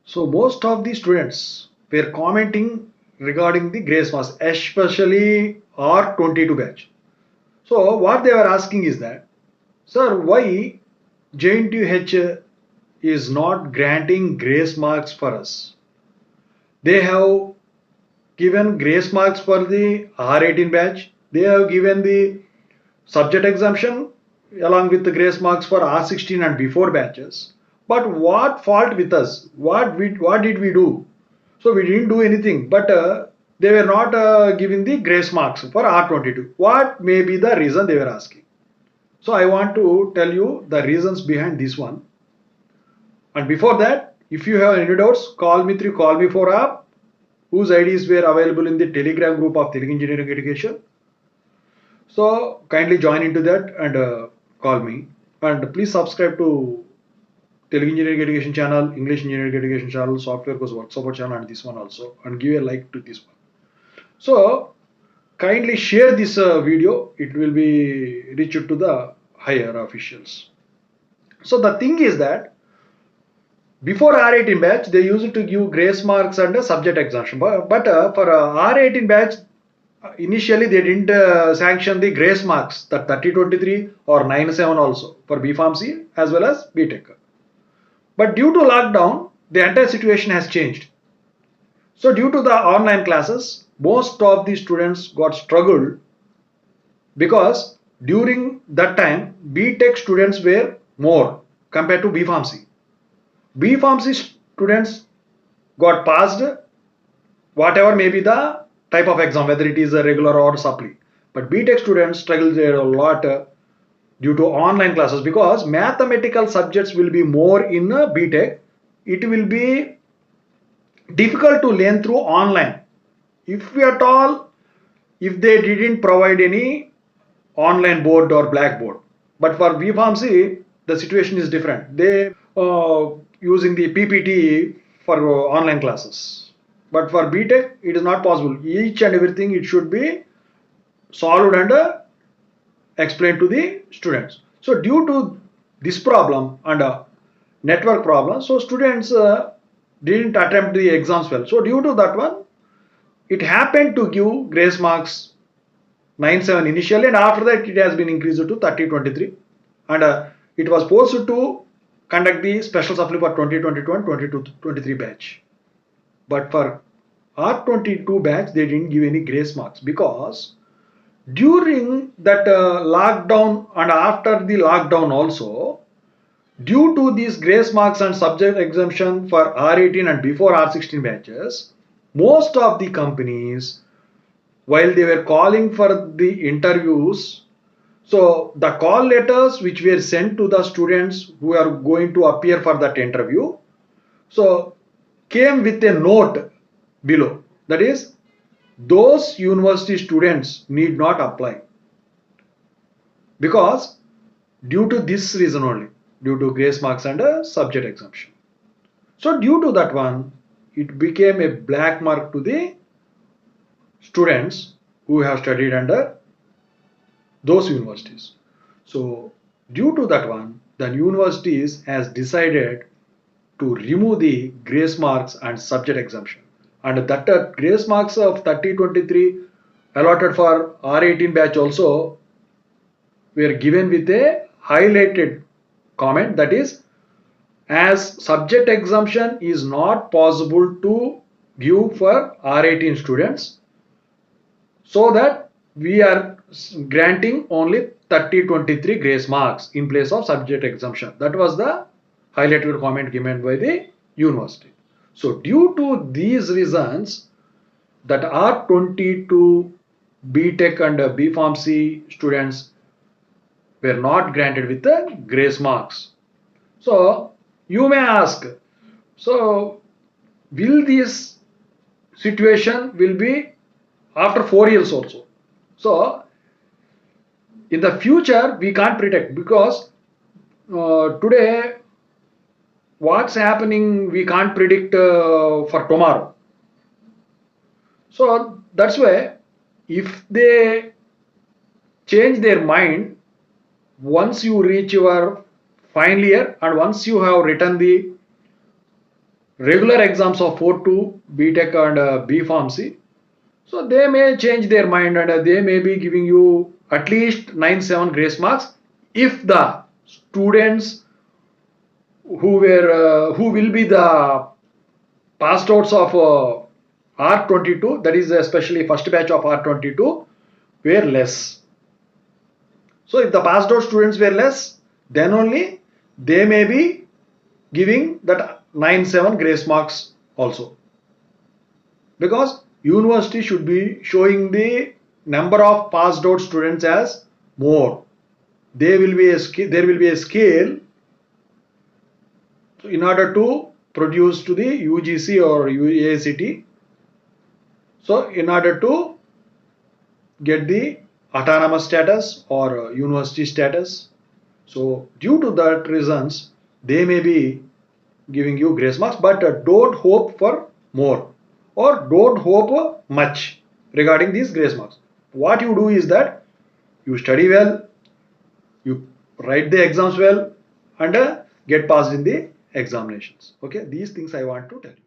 So most of the students were commenting regarding the grace marks, especially R22 batch. So what they were asking is that, sir, why JNTUH is not granting grace marks for us? They have given grace marks for the R18 batch. They have given the subject exemption along with the grace marks for R16 and before batches. But what fault with us? What did we do? So we didn't do anything, but they were not giving the grace marks for R22. What may be the reason they were asking? So I want to tell you the reasons behind this one. And before that, if you have any doubts, call me through Call Me for app, whose IDs were available in the Telegram group of Telugu Engineering Education. So kindly join into that and call me. And please subscribe to Telugu Engineering Education channel, English Engineering Education channel, Software Course Work Support channel, and this one also. And give a like to this one. So kindly share this video. It will be reached to the higher officials. So the thing is that before R18 batch, they used to give grace marks and a subject exemption. But for R18 batch, initially they didn't sanction the grace marks, the 3023 or 97 also for Bpharmacy as well as Btech. But due to lockdown, the entire situation has changed. So due to the online classes, most of the students got struggled because during that time, Btech students were more compared to Bpharmacy. Bpharmacy students got passed whatever may be the type of exam, whether it is a regular or supply. But Btech students struggle there a lot due to online classes because mathematical subjects will be more in Btech. It will be difficult to learn through online. If we at all, if they didn't provide any online board or blackboard. But for Bpharmacy, the situation is different. They using the PPT for online classes. But for Btech, it is not possible. Each and everything it should be solved and explained to the students. So due to this problem and network problem, so students didn't attempt the exams well. So due to that one, it happened to give grace marks 97 initially, and after that it has been increased to 3023, and it was forced to conduct the special supply for 2022 and 2023 batch. But for R22 batch, they didn't give any grace marks because during that lockdown and after the lockdown also, due to these grace marks and subject exemption for R18 and before R16 batches, most of the companies, while they were calling for the interviews, so the call letters which were sent to the students who are going to appear for that interview, so came with a note below, that is, those university students need not apply because due to this reason only, due to grace marks and a subject exemption. So due to that one, it became a black mark to the students who have studied under those universities. So due to that one, the universities has decided to remove the grace marks and subject exemption, and that grace marks of 3023 allotted for R18 batch also were given with a highlighted comment, that is, as subject exemption is not possible to give for R18 students, so that we are granting only 3023 grace marks in place of subject exemption. That was the highlighted comment given by the university. So due to these reasons, that R22 Btech and Bpharmacy students were not granted with the grace marks. So you may ask, so will this situation will be after 4 years also? So in the future we can't predict because today what's happening we can't predict for tomorrow. So that's why if they change their mind once you reach your final year and once you have written the regular exams of 4-2, Btech and Bpharmacy. So they may change their mind and they may be giving you at least 9-7 grace marks if the students who will be the passed outs of R22, that is especially first batch of R22, were less. So if the passed out students were less, then only they may be giving that 9-7 grace marks also. Because university should be showing the number of passed out students as more. There will be a scale in order to produce to the UGC or UACT. So in order to get the autonomous status or university status. So due to that reasons, they may be giving you grace marks, but don't hope for more or don't hope much regarding these grace marks. What you do is that you study well, you write the exams well, and get passed in the examinations. Okay, these things I want to tell you.